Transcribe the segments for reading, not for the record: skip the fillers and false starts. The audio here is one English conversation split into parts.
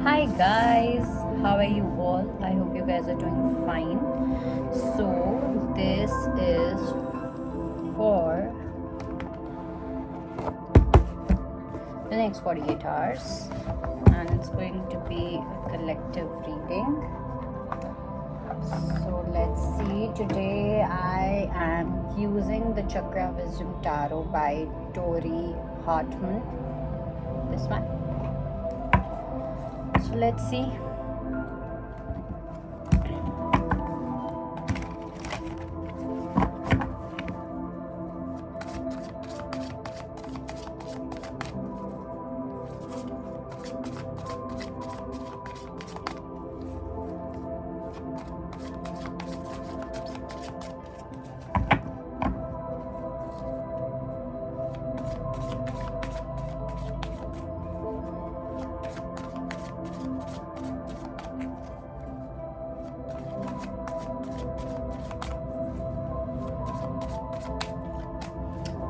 Hi guys, how are you all? I hope you guys are doing fine. So, this is for the next 48 hours, and it's going to be a collective reading. So, let's see. Today, I am using the Chakra Wisdom Tarot by Tori Hartman. This one. So, let's see.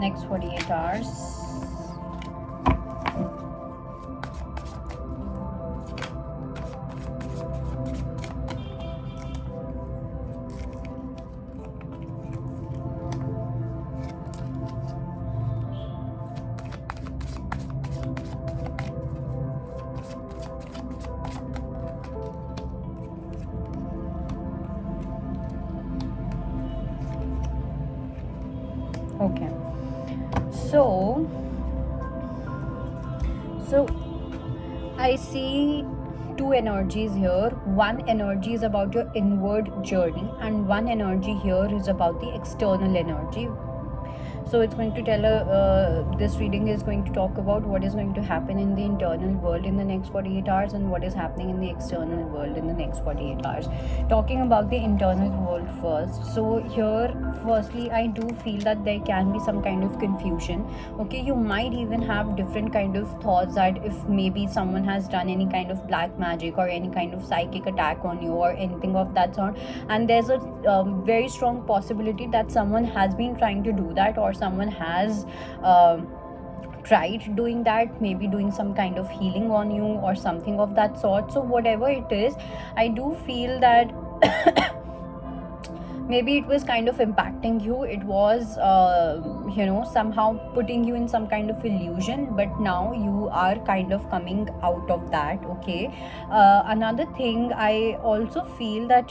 Next 48 hours. Okay, so I see two energies here. One energy is about your inward journey, and one energy here is about the external energy. So it's going to this reading is going to talk about what is going to happen in the internal world in the next 48 hours and what is happening in the external world in the next 48 hours. Talking about the internal world first. So here, firstly, I do feel that there can be some kind of confusion. Okay, you might even have different kind of thoughts that if maybe someone has done any kind of black magic or any kind of psychic attack on you or anything of that sort, and there's a very strong possibility that someone has been trying to do that, or someone has tried doing that, maybe doing some kind of healing on you or something of that sort. So whatever it is, I do feel that maybe it was kind of impacting you. It was somehow putting you in some kind of illusion, but now you are kind of coming out of that. Okay, another thing, I also feel that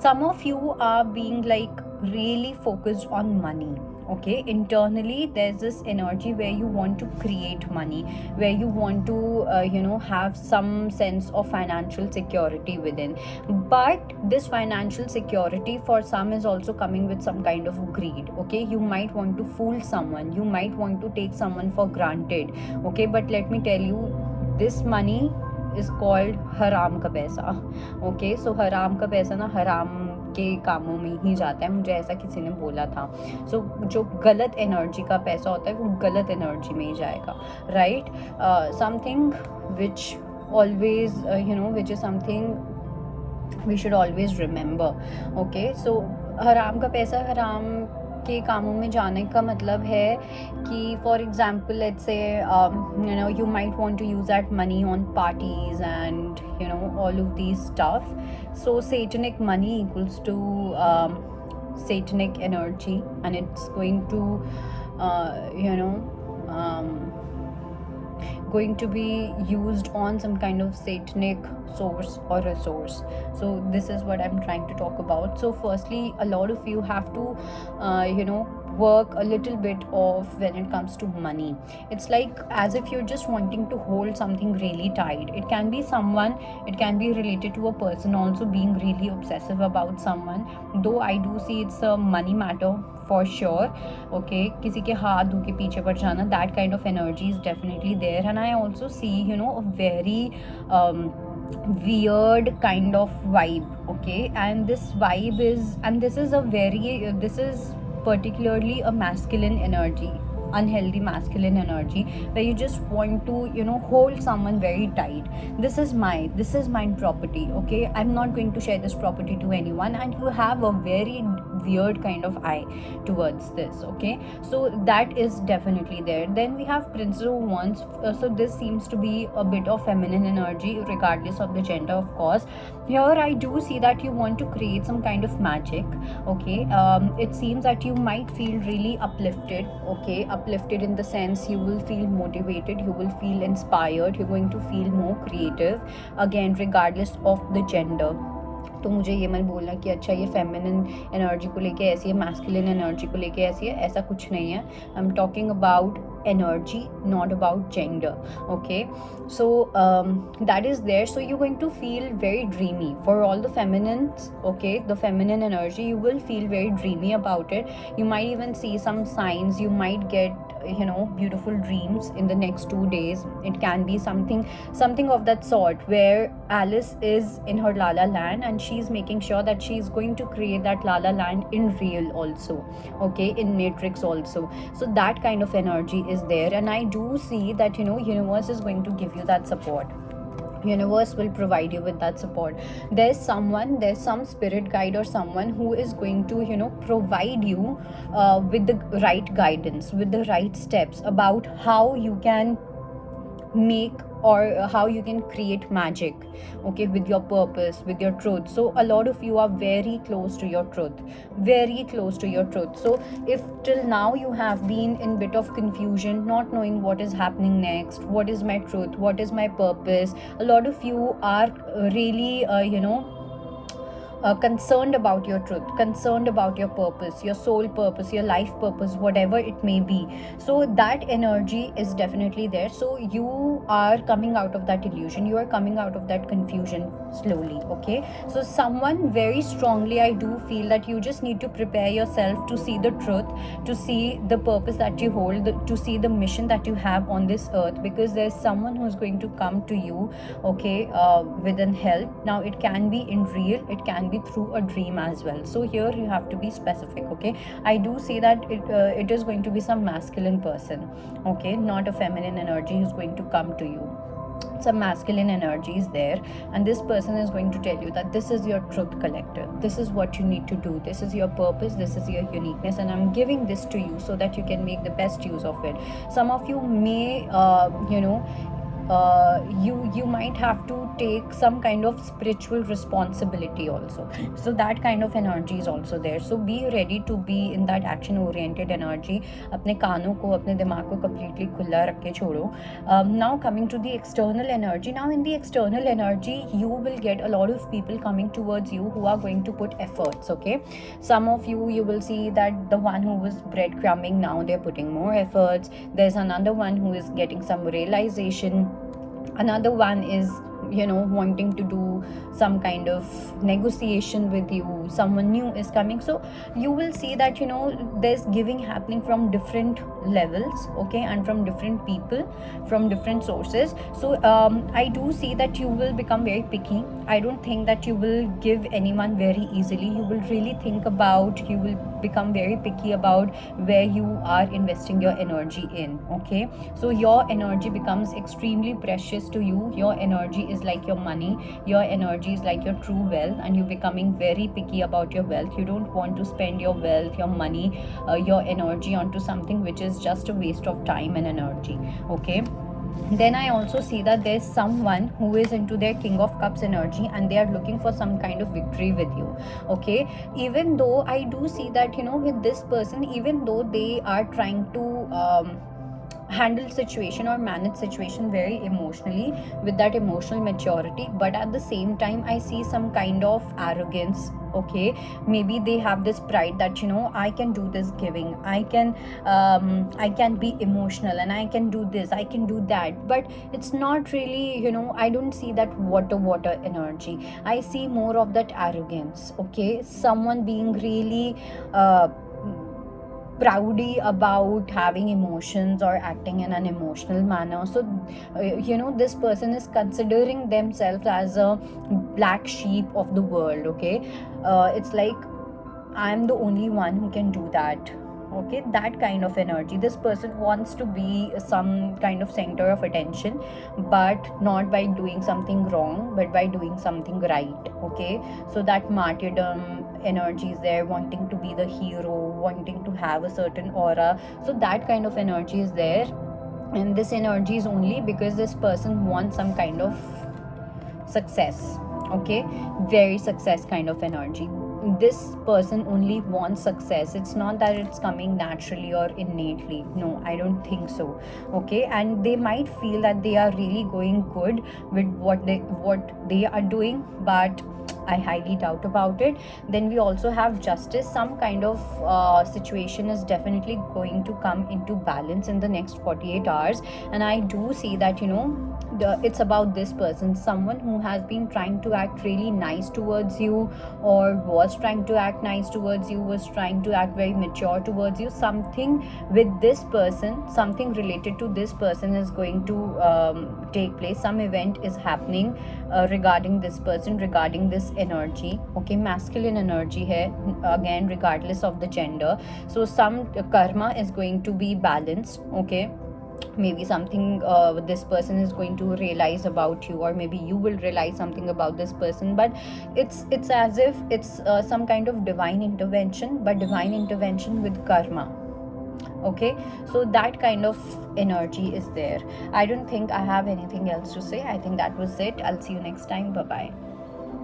some of you are being like really focused on money. Okay, internally there's this energy where you want to create money, where you want to have some sense of financial security within. But this financial security for some is also coming with some kind of greed. Okay, you might want to fool someone, you might want to take someone for granted. Okay, but let me tell you, this money is called हराम का पैसा. Okay, so हराम का पैसा ना हराम के कामों में ही जाता है, मुझे ऐसा किसी ने बोला था. सो जो गलत एनर्जी का पैसा होता है वो गलत एनर्जी में ही जाएगा, right. Something which always which is something we should always remember. Okay, so हराम का पैसा हराम के कामों में जाने का मतलब है कि for example let's say you might want to use that money on parties and all of these stuff. So satanic money equals to satanic energy, and it's going to going to be used on some kind of satanic source or resource. So this is what I'm trying to talk about. So firstly, a lot of you have to work a little bit of when it comes to money. It's like as if you're just wanting to hold something really tight. It can be someone, it can be related to a person also being really obsessive about someone, though I do see it's a money matter for sure. Okay, किसी के हाथ धो के पीछे पड़ जाना, that kind of energy is definitely there. And I also see a very weird kind of vibe. Okay, and this vibe is, and this is a very this is particularly a masculine energy, unhealthy masculine energy, where you just want to hold someone very tight. This is mine property. Okay, I'm not going to share this property to anyone. And you have a very weird kind of eye towards this. Okay, so that is definitely there. Then we have Princess of Wands. So this seems to be a bit of feminine energy regardless of the gender, of course. Here I do see that you want to create some kind of magic. Okay, it seems that you might feel really uplifted. Okay, uplifted in the sense you will feel motivated, you will feel inspired, you're going to feel more creative, again regardless of the gender. तो मुझे ये मत बोलना कि अच्छा ये feminine energy को लेके ऐसी है, मैस्कुलिन एनर्जी को लेके ऐसी है, ऐसा कुछ नहीं है. I am talking about energy, not about gender. Okay, so that is there. So you're going to feel very dreamy for all the feminines. Okay, the feminine energy, you will feel very dreamy about it. You might even see some signs, you might get beautiful dreams in the next 2 days. It can be something of that sort, where Alice is in her La La Land and she's making sure that she's going to create that La La Land in real also. Okay, in Matrix also. So that kind of energy is there, and I do see that universe is going to give you that support. Universe will provide you with that support. There's some spirit guide or someone who is going to provide you with the right guidance, with the right steps about how you can make or how you can create magic, okay, with your purpose, with your truth. So a lot of you are very close to your truth, very close to your truth. So if till now you have been in bit of confusion, not knowing what is happening next, what is my truth, what is my purpose, a lot of you are really concerned about your truth, concerned about your purpose, your soul purpose, your life purpose, whatever it may be. So that energy is definitely there. So you are coming out of that illusion, you are coming out of that confusion slowly. Okay, so someone very strongly, I do feel that you just need to prepare yourself to see the truth, to see the purpose that you hold, to see the mission that you have on this earth, because there's someone who's going to come to you, okay, with an help. Now it can be in real, it can be through a dream as well. So here you have to be specific. Okay, I do see that it is going to be some masculine person, okay, not a feminine energy who's going to come to you. Some masculine energy is there, and this person is going to tell you that this is your truth collector, this is what you need to do, this is your purpose, this is your uniqueness, and I'm giving this to you so that you can make the best use of it. Some of you may you might have to take some kind of spiritual responsibility also. So that kind of energy is also there. So be ready to be in that action oriented energy. अपने कानों को, अपने दिमाग को completely खुला रख के छोड़ो. Now coming to the external energy. Now in the external energy, you will get a lot of people coming towards you who are going to put efforts. Okay, some of you will see that the one who was breadcrumbing, now they're putting more efforts. There's another one who is getting some realization. Another one is wanting to do some kind of negotiation with you. Someone new is coming. So you will see that there's giving happening from different levels, okay, and from different people, from different sources. So I do see that you will become very picky. I don't think that you will give anyone very easily. You will really think about, you will become very picky about where you are investing your energy in. Okay, so your energy becomes extremely precious to you. Your energy is like your money, your energy is like your true wealth, and you're becoming very picky about your wealth. You don't want to spend your wealth, your money, your energy onto something which is just a waste of time and energy. Okay, then I also see that there's someone who is into their King of Cups energy, and they are looking for some kind of victory with you. Okay, even though I do see that with this person, even though they are trying to handle situation or manage situation very emotionally, with that emotional maturity, but at the same time I see some kind of arrogance. Okay, maybe they have this pride that I can do this giving, I can be emotional, and I can do this, I can do that. But it's not really, I don't see that water energy. I see more of that arrogance. Okay, someone being really proudy about having emotions or acting in an emotional manner. So this person is considering themselves as a black sheep of the world. Okay, it's like I'm the only one who can do that. okay, that kind of energy. This person wants to be some kind of center of attention, but not by doing something wrong, but by doing something right. Okay, so that martyrdom energy is there, wanting to be the hero, wanting to have a certain aura. So that kind of energy is there, and this energy is only because this person wants some kind of success. Okay, very success kind of energy. This person only wants success. It's not that it's coming naturally or innately. No, I don't think so. Okay, and they might feel that they are really going good with what they are doing, but I highly doubt about it. Then we also have justice. Some kind of situation is definitely going to come into balance in the next 48 hours. And I do see that, it's about this person, someone who has been trying to act really nice towards you, or was trying to act nice towards you, was trying to act very mature towards you. Something with this person, something related to this person is going to take place. Some event is happening regarding this person, regarding this energy. Okay, masculine energy here, again, regardless of the gender. So some karma is going to be balanced. Okay, maybe something this person is going to realize about you, or maybe you will realize something about this person. But it's as if it's some kind of divine intervention, but divine intervention with karma. Okay, so that kind of energy is there. I don't think I have anything else to say. I think that was it. I'll see you next time. Bye bye.